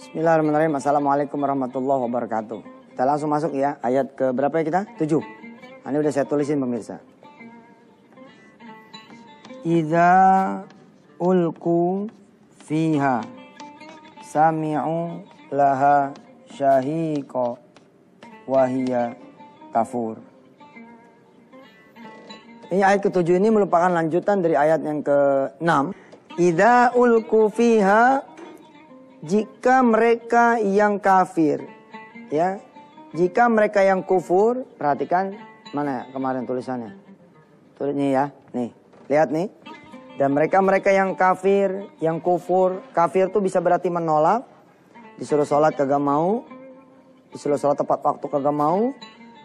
Bismillahirrahmanirrahim. Assalamualaikum warahmatullahi wabarakatuh. Kita langsung masuk ya. Ayat ke berapa ya kita? 7. Ini udah saya tulisin pemirsa. Idza ulku fiha sami'u laha syahiqa wahiyya kafur. Ini ayat ke-7 ini merupakan lanjutan dari ayat yang ke-6. Idza ulku fiha, jika mereka yang kafir, ya, jika mereka yang kufur, perhatikan mana ya kemarin tulisannya, tulisnya ya, nih, lihat nih, dan mereka yang kafir, yang kufur, kafir tuh bisa berarti menolak, disuruh sholat kagak mau, disuruh sholat tepat waktu kagak mau,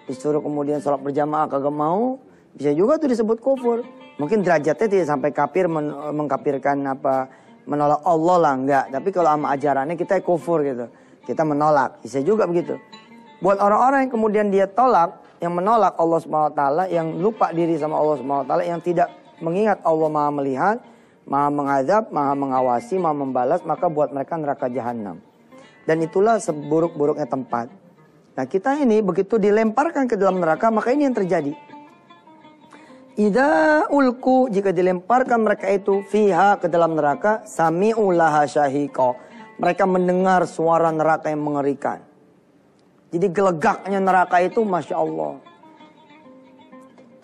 disuruh kemudian sholat berjamaah kagak mau, bisa juga tuh disebut kufur. Mungkin derajatnya tidak sampai kafir mengkafirkan apa, menolak Allah lah, enggak. Tapi kalau sama ajarannya kita kufur gitu. Kita menolak, bisa juga begitu. Buat orang-orang yang kemudian dia tolak, yang menolak Allah SWT, yang lupa diri sama Allah SWT, yang tidak mengingat Allah Maha melihat, Maha mengazab, Maha mengawasi, Maha membalas, maka buat mereka neraka jahanam. Dan itulah seburuk-buruknya tempat. Nah kita ini begitu dilemparkan ke dalam neraka, maka ini yang terjadi. Idza ulku, jika dilemparkan mereka itu fiha, ke dalam neraka, sami'u laha syahiqa, mereka mendengar suara neraka yang mengerikan. Jadi gelegaknya neraka itu Masya Allah.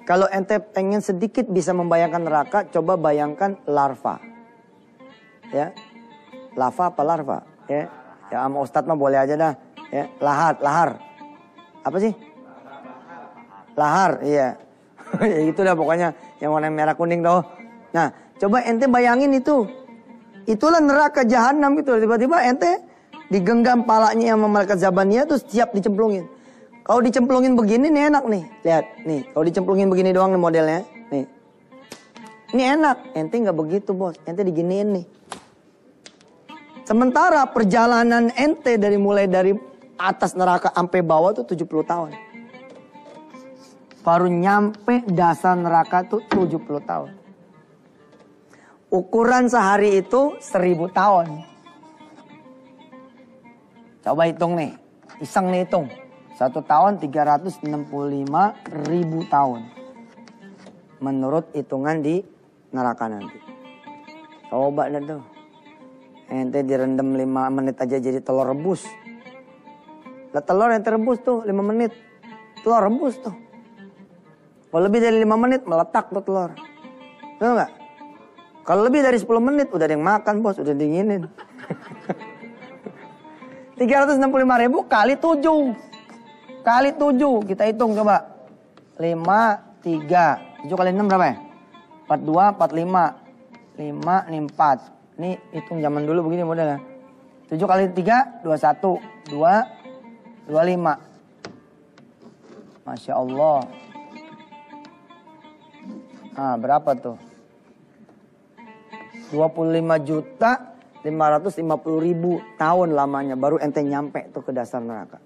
Kalau ente pengen sedikit bisa membayangkan neraka, coba bayangkan larva. Ya, lava apa larva? Ya, ya sama Ustadz mah boleh aja dah. Ya, lahar. Apa sih? Lahar, iya. Ya itu dah pokoknya yang warna merah kuning tuh. Nah, coba ente bayangin itu. Itulah neraka jahanam gitu. Tiba-tiba ente digenggam palanya sama malaikat Zabaniyah terus siap dicemplungin. Kalau dicemplungin begini nih enak nih. Lihat, nih. Kalau dicemplungin begini doang nih modelnya, nih. Ini enak. Ente nggak begitu, Bos. Ente diginiin nih. Sementara perjalanan ente mulai dari atas neraka sampai bawah tuh 70 tahun. Baru nyampe dasar neraka tuh 70 tahun. Ukuran sehari itu 1000 tahun. Coba hitung nih. Iseng nih hitung. 1 tahun 365.000 tahun. Menurut hitungan di neraka nanti. Coba deh tuh. Ente direndam 5 menit aja jadi telur rebus. Lah telur yang terebus tuh 5 menit. Telur rebus tuh. Kalau lebih dari 5 menit meletak tuh telur. Tahu nggak? Kalau lebih dari 10 menit udah ada yang makan, Bos, udah dinginin. 365.000 kali 7. Kali 7 kita hitung coba. 5, 3. 7 kali 6 berapa ya? 42, 45. 5, ini 4. Ini hitung zaman dulu begini modelnya. 7 kali 3, 21. 2, 25. Masya Allah. Nah, berapa tuh? 25.550.000 tahun lamanya baru ente nyampe tuh ke dasar neraka.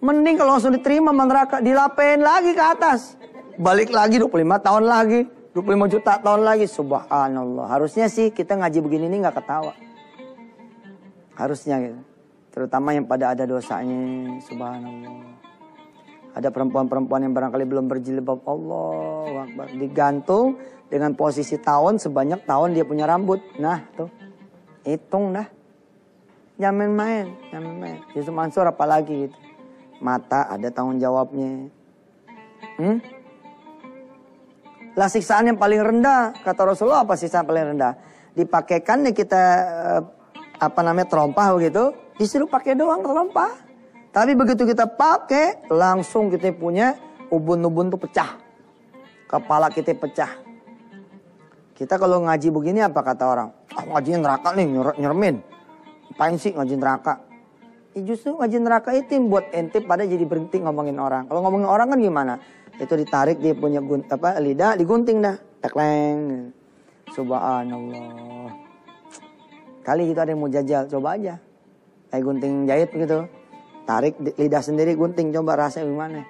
Mending kalau langsung diterima sama neraka, dilapain lagi ke atas. Balik lagi 25 tahun lagi, 25 juta tahun lagi. Subhanallah. Harusnya sih kita ngaji begini ini nggak ketawa. Harusnya gitu. Terutama yang pada ada dosanya. Subhanallah. Ada perempuan-perempuan yang barangkali belum berjilbab, Allah Akbar, digantung dengan posisi tahun sebanyak tahun dia punya rambut. Nah tuh, hitung dah. Jangan main. Yusuf Mansur apalagi gitu. Mata ada tanggung jawabnya. Lah siksaan yang paling rendah, kata Rasulullah apa siksaan paling rendah? Dipakaikan nih kita terompah begitu, disuruh pakai doang terompah. Tapi begitu kita pakai, langsung kita punya ubun-ubun tuh pecah. Kepala kita pecah. Kita kalau ngaji begini apa kata orang? Ngajinya neraka nih, nyeremin. Apain sih ngaji neraka? Justru ngaji neraka itu yang buat ente pada jadi berhenti ngomongin orang. Kalau ngomongin orang kan gimana? Itu ditarik, dia punya lidah, digunting dah. Tekleng. Subhanallah. Kali itu ada yang mau jajal, coba aja. Kayak gunting jahit begitu. Tarik lidah sendiri, gunting, coba rasanya gimana.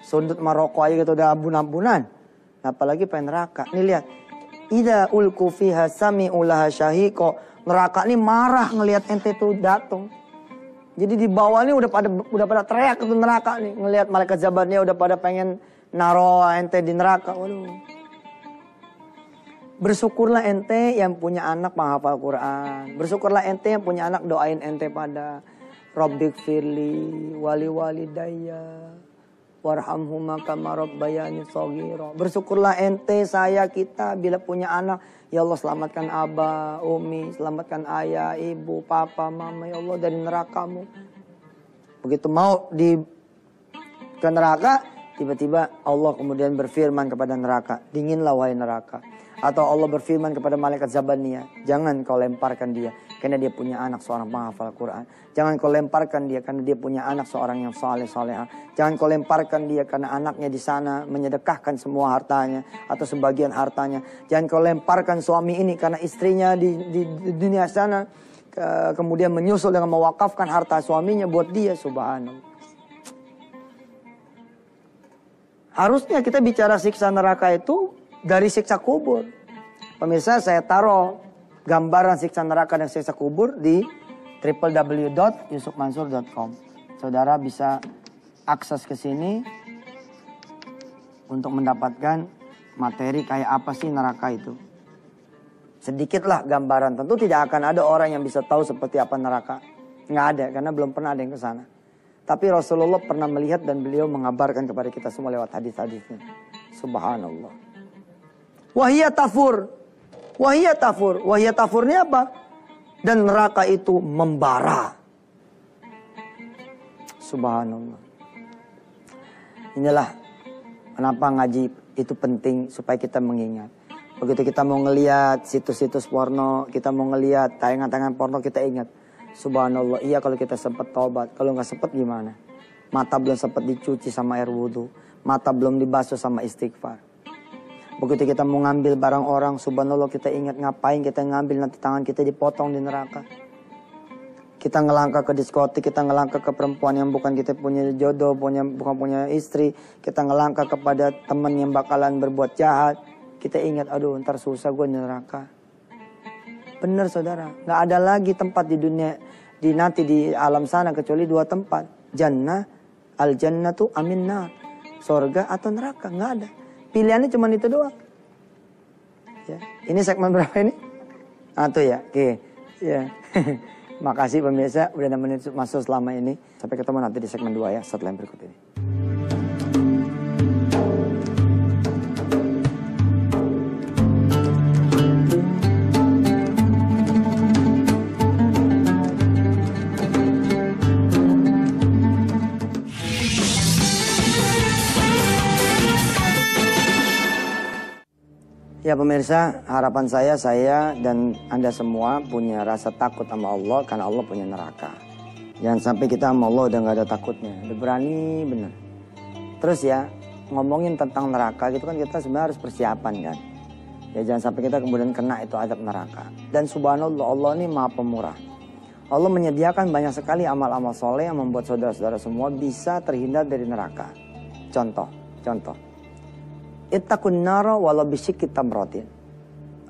Sundut Maroko aja gitu udah ampun-ampunan. Apalagi pengen neraka. Nih lihat. Idza ulku fiha sami'u laha syahiqa neraka nih marah ngelihat ente tuh datang. Jadi di bawah nih udah pada teriak ke neraka nih, ngelihat malaikat Zabaniyah udah pada pengen naro ente di neraka. Waduh. Bersyukurlah ente yang punya anak menghafal Quran. Bersyukurlah ente yang punya anak doain ente pada Rabbik firli wali walidayya warhamhuma kama rabbayani shaghira. Bersyukurlah ente, saya, kita bila punya anak. Ya Allah, selamatkan abah, umi, selamatkan ayah, ibu, papa, mama. Ya Allah, dari nerakamu. Begitu mau ke neraka, tiba-tiba Allah kemudian berfirman kepada neraka, dinginlah wahai neraka. Atau Allah berfirman kepada malaikat Zabaniyah, jangan kau lemparkan dia karena dia punya anak seorang penghafal Quran. Jangan kau lemparkan dia karena dia punya anak seorang yang saleh salehah. Jangan kau lemparkan dia karena anaknya di sana menyedekahkan semua hartanya atau sebagian hartanya. Jangan kau lemparkan suami ini karena istrinya di dunia sana kemudian menyusul dengan mewakafkan harta suaminya buat dia. Subhanallah. Harusnya kita bicara siksa neraka itu dari siksa kubur. Pemirsa, saya taruh gambaran siksa neraka dan siksa kubur di www.yusufmansur.com. Saudara bisa akses ke sini untuk mendapatkan materi kayak apa sih neraka itu. Sedikitlah gambaran. Tentu tidak akan ada orang yang bisa tahu seperti apa neraka. Nggak ada, karena belum pernah ada yang ke sana. Tapi Rasulullah pernah melihat dan beliau mengabarkan kepada kita semua lewat hadis-hadisnya. Subhanallah. Wahia tafur. Wahia tafur. Wahia tafur ini apa? Dan neraka itu membara. Subhanallah. Inilah kenapa ngaji itu penting supaya kita mengingat. Begitu kita mau ngelihat situs-situs porno, kita mau ngelihat tayangan-tayangan porno, kita ingat. Subhanallah, iya kalau kita sempat taubat. Kalau nggak sempat gimana? Mata belum sempat dicuci sama air wudhu. Mata belum dibasuh sama istighfar. Begitu kita mau ngambil barang orang, subhanallah kita ingat ngapain kita ngambil, nanti tangan kita dipotong di neraka. Kita ngelangkah ke diskotik, kita ngelangkah ke perempuan yang bukan kita punya jodoh, bukan punya istri. Kita ngelangkah kepada teman yang bakalan berbuat jahat. Kita ingat, aduh ntar susah gue di neraka. Benar saudara, nggak ada lagi tempat di dunia, nanti di alam sana kecuali dua tempat. Jannah, al-jannatu aminna. Sorga atau neraka, nggak ada. Pilihannya cuma itu doang. Ya. Ini segmen berapa ini? Tuh ya, oke. Ya. Makasih pemirsa udah nemenin masuk selama ini. Sampai ketemu nanti di segmen 2 ya, setelah yang berikut ini. Ya pemirsa, harapan saya dan Anda semua punya rasa takut sama Allah karena Allah punya neraka. Jangan sampai kita sama Allah udah gak ada takutnya, udah berani bener. Terus ya, ngomongin tentang neraka gitu kan kita sebenarnya harus persiapan kan. Ya jangan sampai kita kemudian kena itu azab neraka. Dan subhanallah, Allah ini maha pemurah. Allah menyediakan banyak sekali amal-amal soleh yang membuat saudara-saudara semua bisa terhindar dari neraka. Contoh. Ittaqun nara walau bisyikki tamratin.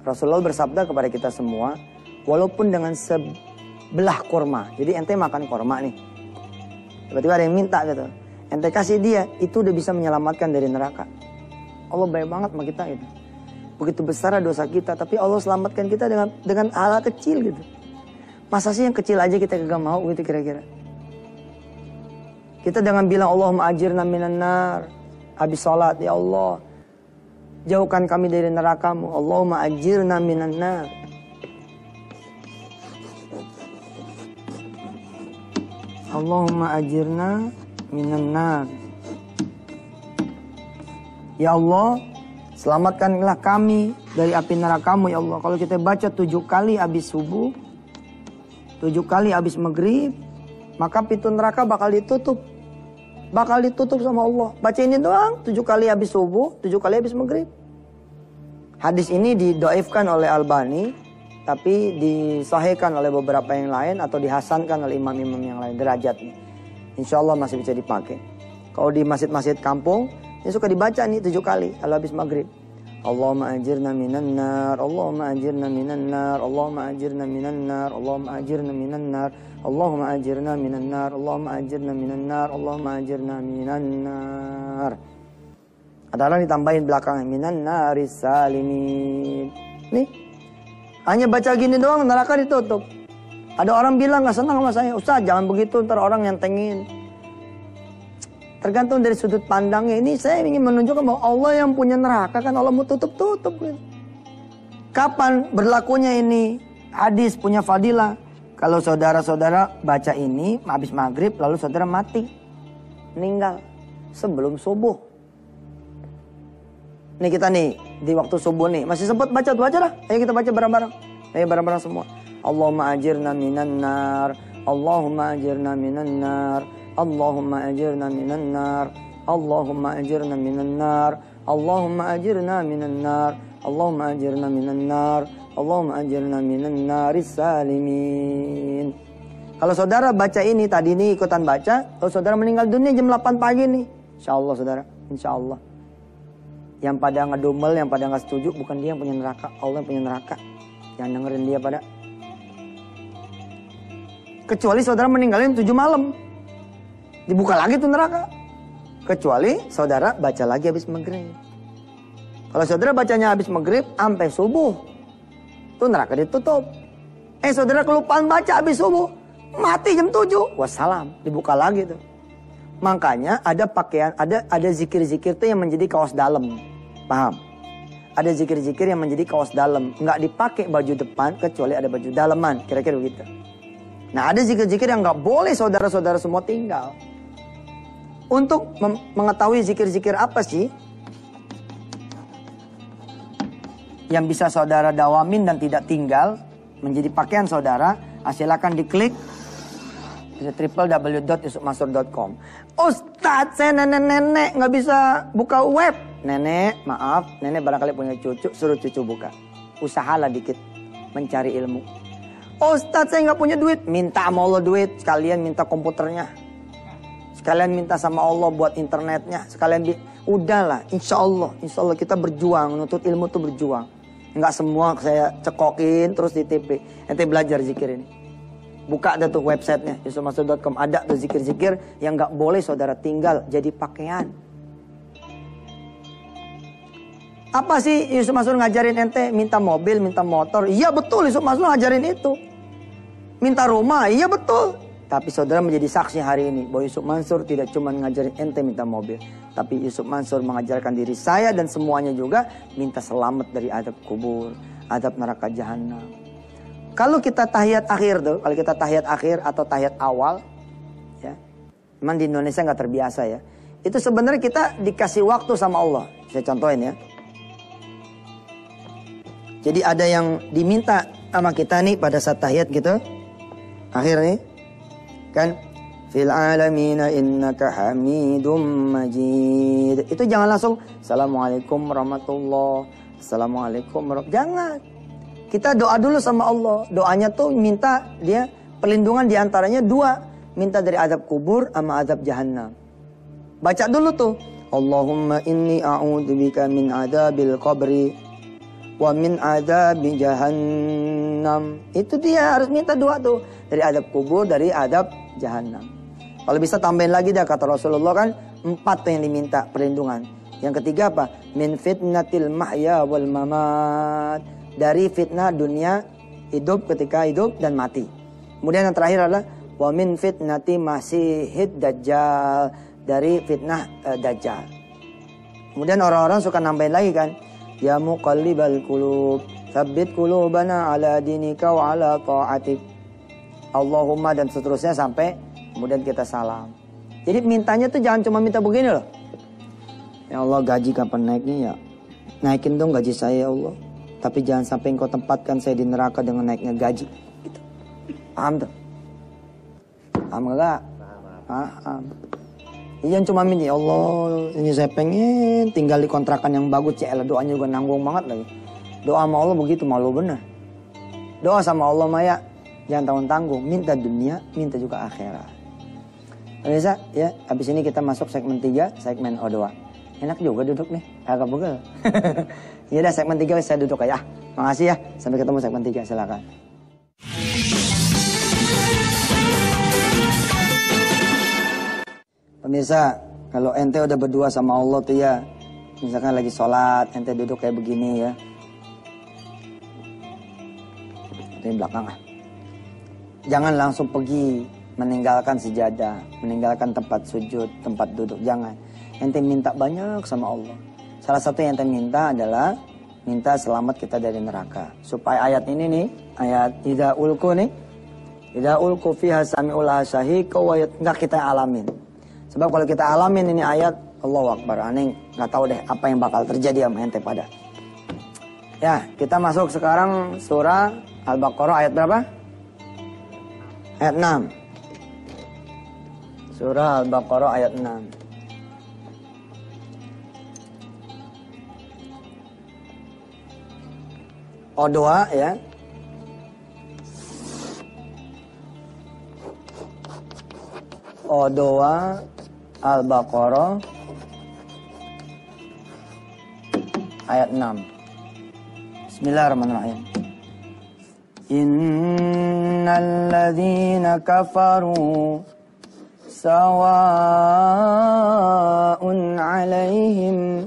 Rasulullah bersabda kepada kita semua, walaupun dengan sebelah kurma. Jadi ente makan kurma nih. Tiba-tiba ada yang minta gitu. Ente kasih dia, itu udah bisa menyelamatkan dari neraka. Allah baik banget sama kita gitu. Begitu besar dosa kita, tapi Allah selamatkan kita dengan hal kecil gitu. Masa sih yang kecil aja kita kagak mau gitu kira-kira. Kita dengan bilang Allahumma ajirna minan nar. Habis sholat, ya Allah, jauhkan kami dari nerakamu. Allahumma ajirna minan nar. Allahumma ajirna minan nar. Ya Allah, selamatkanlah kami dari api nerakamu ya Allah. Kalau kita baca 7 kali habis subuh, 7 kali habis maghrib, maka pintu neraka bakal ditutup. Bakal ditutup sama Allah. Baca ini doang, 7 kali habis subuh, 7 kali habis maghrib. Hadis ini didoifkan oleh Albani, tapi disahihkan oleh beberapa yang lain atau dihasankan oleh imam-imam yang lain derajatnya. Insya Allah masih bisa dipakai. Kalau di masjid-masjid kampung, ini suka dibaca nih 7 kali kalau habis maghrib. Allahumma ajirna minan nar, Allahumma ajirna minan nar, Allahumma ajirna minan nar, Allahumma ajirna minan nar, Allahumma ajirna minan nar, Allahumma ajirna minan nar, Allahumma ajirna minan nar. Adalah ditambahin belakangnya minan naris salimin. Nih, hanya baca gini doang neraka ditutup. Ada orang bilang nggak senang sama saya, Ustaz jangan begitu ntar orang nyentengin. Tergantung dari sudut pandangnya. Ini saya ingin menunjukkan bahwa Allah yang punya neraka kan Allah mau tutup-tutup. Kapan berlakunya ini hadis punya fadilah? Kalau saudara-saudara baca ini habis maghrib lalu saudara mati. Meninggal sebelum subuh. Nih kita nih di waktu subuh nih. Masih sempat baca tuh aja lah. Ayo kita baca bareng-bareng. Ayo bareng-bareng semua. Allahumma ajirna minan nar. Allahumma ajirna minan nar. Allahumma ajirna minan nar. Allahumma ajirna minan nar. Allahumma ajirna minan nar. Allahumma ajirna minan nar. Allahumma ajirna minan naris salimin. Kalau saudara baca ini tadi nih ikutan baca, kalau saudara meninggal dunia jam 8 pagi nih, insyaallah saudara, insyaallah. Yang pada ngedumel, yang pada nggak setuju, bukan dia yang punya neraka, Allah yang punya neraka. Jangan dengerin dia pada. Kecuali saudara meninggalin 7 malam. Dibuka lagi tuh neraka. Kecuali saudara baca lagi habis maghrib. Kalau saudara bacanya habis maghrib sampai subuh, tuh neraka ditutup. Saudara kelupaan baca habis subuh, mati jam 7. Wassalam, dibuka lagi tuh. Makanya ada pakaian, ada zikir-zikir tuh yang menjadi kaos dalam. Paham? Ada zikir-zikir yang menjadi kaos dalam. Nggak dipakai baju depan kecuali ada baju daleman. Kira-kira begitu. Nah ada zikir-zikir yang nggak boleh saudara-saudara semua tinggal. Untuk mengetahui zikir-zikir apa sih yang bisa saudara dawamin dan tidak tinggal menjadi pakaian saudara, silakan diklik www.yusufmansur.com. Ustadz saya nenek-nenek nggak bisa buka web. Nenek maaf, nenek barangkali punya cucu, suruh cucu buka. Usahalah dikit mencari ilmu. Ustadz saya nggak punya duit, minta sama Allah duit, sekalian minta komputernya. Sekalian minta sama Allah buat internetnya. Sekalian udahlah, insya Allah kita berjuang. Menuntut ilmu tuh berjuang. Enggak semua saya cekokin terus di TP. Ente belajar zikir ini. Buka ada tuh websitenya yusufmansur.com. Ada tuh zikir-zikir yang nggak boleh saudara tinggal jadi pakaian. Apa sih Yusuf Mansur ngajarin ente? Minta mobil, minta motor. Iya betul Yusuf Mansur ngajarin itu. Minta rumah, iya betul. Tapi saudara menjadi saksi hari ini bahwa Yusuf Mansur tidak cuma ngajarin ente minta mobil. Tapi Yusuf Mansur mengajarkan diri saya dan semuanya juga minta selamat dari adab kubur, adab neraka jahanam. Kalau kita tahiyat akhir tuh, kalau kita tahiyat akhir atau tahiyat awal, ya, memang di Indonesia nggak terbiasa ya. Itu sebenarnya kita dikasih waktu sama Allah. Saya contohin ya. Jadi ada yang diminta sama kita nih pada saat tahiyat gitu. Akhir nih. Kan fil alamina innaka hamidum majid. Itu jangan langsung assalamualaikum warahmatullah, assalamualaikum warahmatullah. Jangan. Kita doa dulu sama Allah. Doanya tuh minta dia perlindungan diantaranya 2. Minta dari azab kubur sama azab jahannam. Baca dulu tuh. Allahumma inni a'udzubika min adzabil qabri wa min adzabi jahannam. Itu dia harus minta 2 tuh. Dari azab kubur, dari azab jahannam. Kalau bisa tambahin lagi dah, kata Rasulullah kan 4 tuh yang diminta perlindungan. Yang ketiga apa? Min fitnatil mahya wal mamat. Dari fitnah dunia, hidup ketika hidup dan mati. Kemudian yang terakhir adalah wa min fitnati masihid dajjal. Dari fitnah dajjal. Kemudian orang-orang suka nambahin lagi kan. Ya muqallibal qulub, tsabbit qulubana ala dinika wa ala ta'atik. Allahumma dan seterusnya sampai kemudian kita salam. Jadi mintanya tuh jangan cuma minta begini loh. Ya Allah gaji kapan naiknya ya? Naikin dong gaji saya ya Allah. Tapi jangan sampai engkau tempatkan saya di neraka dengan naiknya gaji. Gitu. Paham tuh? Paham gak? Paham. Jangan cuma minta ya Allah ini saya pengen tinggal di kontrakan yang bagus. Ciela doanya juga nanggung banget lagi. Doa sama Allah begitu malu bener. Doa sama Allah Maya. Jangan tanggung-tanggung, minta dunia, minta juga akhirat. Pemirsa, ya, habis ini kita masuk segmen 3, segmen O2. Enak juga duduk nih, agak pegel. Ya udah segmen 3 saya duduk aja. Makasih ya, sampai ketemu segmen 3, silakan. Pemirsa, kalau ente udah berdua sama Allah tuh ya, misalkan lagi sholat, ente duduk kayak begini ya. Ini belakang ah. Jangan langsung pergi meninggalkan sejadah, meninggalkan tempat sujud, tempat duduk, jangan. Ente minta banyak sama Allah. Salah satu yang ente minta adalah minta selamat kita dari neraka. Supaya ayat ini nih, ayat idza ulqu nih, idza ulqu fiha sami'ul syahiqa wa enggak kita alamin. Sebab kalau kita alamin ini ayat, Allahu Akbar, aneh nggak tahu deh apa yang bakal terjadi sama ente pada. Ya, kita masuk sekarang surah Al-Baqarah ayat berapa? Ayat 6. Surah Al-Baqarah ayat 6. O2 ya. O2 Al-Baqarah ayat 6. Bismillahirrahmanirrahim. Innal ladzina kafaru sawa'un 'alaihim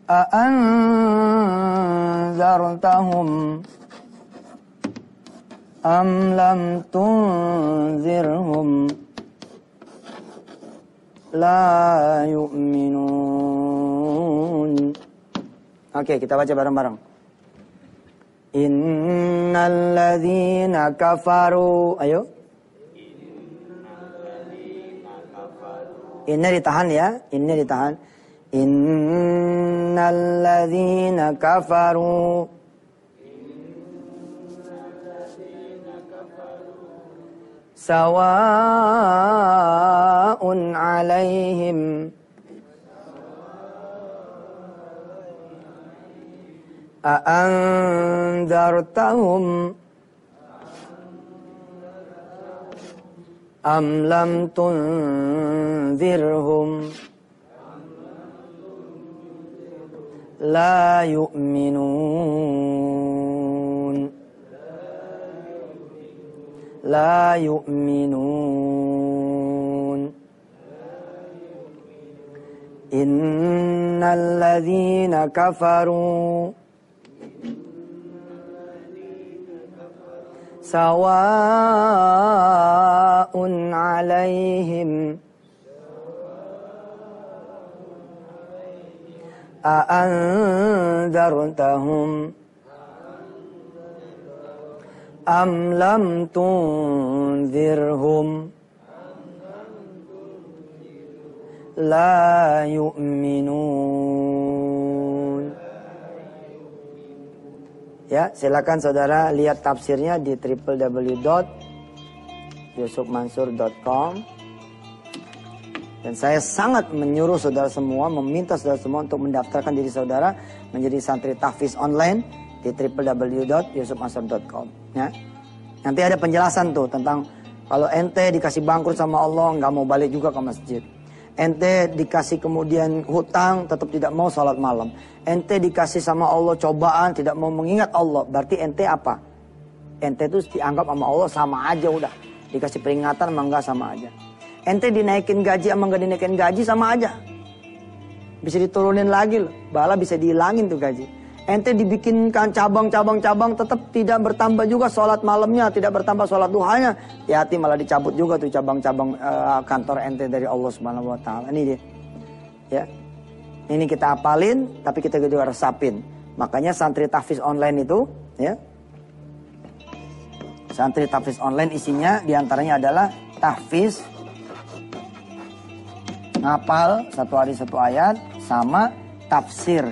a'anzartahum am lam tunzirhum la yu'minun. Oke, kita baca bareng-bareng. Innal ladzina kafaru. Ayo. Ini ditahan ya, ini ditahan. Innal ladzina kafaru sawa'un 'alaihim a'anzartahum am lam tunzirhum la yu'minun. La yu'minun. Innal ladzina kafaru sawa'un 'alaihim a'anzartahum am lam tunzirhum la yu'minun. Ya, silakan saudara lihat tafsirnya di www.yusufmansur.com. Dan saya sangat menyuruh saudara semua, meminta saudara semua untuk mendaftarkan diri saudara menjadi santri tahfiz online di www.yusufmansur.com. Ya. Nanti ada penjelasan tuh tentang kalau ente dikasih bangkrut sama Allah, nggak mau balik juga ke masjid. Ente dikasih kemudian hutang, tetap tidak mau sholat malam. Ente dikasih sama Allah cobaan, tidak mau mengingat Allah. Berarti ente apa? Ente itu dianggap sama Allah sama aja udah. Dikasih peringatan sama enggak sama aja. Ente dinaikin gaji sama enggak dinaikin gaji sama aja. Bisa diturunin lagi loh. Bala bisa dihilangin tuh gaji. Ente dibikinkan cabang-cabang-cabang tetap tidak bertambah juga sholat malamnya, tidak bertambah sholat duhanya. Hati-hati malah dicabut juga tuh cabang-cabang kantor ente dari Allah Subhanahu wa taala. Ini dia. Ya. Ini kita apalin tapi kita juga resapin. Makanya santri tahfiz online itu, ya. Santri tahfiz online isinya diantaranya adalah tahfiz ngapal 1 hari 1 ayat sama tafsir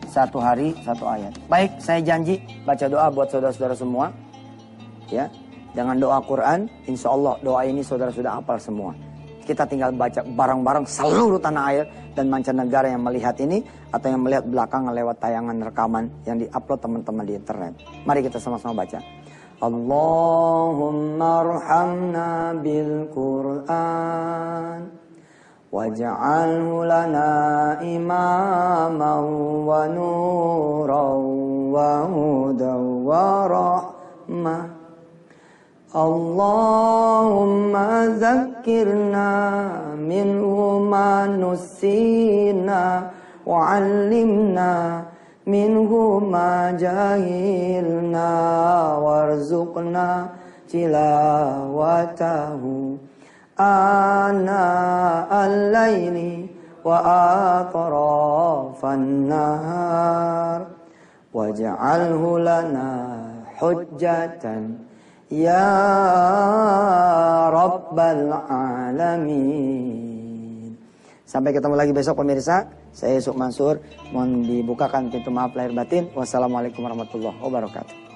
1 hari 1 ayat. Baik, saya janji baca doa buat saudara-saudara semua. Ya, dengan doa Quran, insya Allah doa ini saudara sudah hafal semua. Kita tinggal baca bareng-bareng seluruh tanah air dan mancanegara yang melihat ini atau yang melihat belakangan lewat tayangan rekaman yang diupload teman-teman di internet. Mari kita sama-sama baca. Allahumma arhamna bil Quran waj'alhu lana imaman wa nuran wa hudan wa rahmah. Allahumma zakkirna minhu ma nusina wa 'allimna minhu ma jahilna warzuqna tilawatahu ana al-laili wa atrafan nahar waj'alhu lana hujjatan ya rabbal alamin. Sampai ketemu lagi besok pemirsa. Saya Yusuf Mansur, mohon dibukakan pintu maaf lahir batin. Wassalamualaikum warahmatullahi wabarakatuh.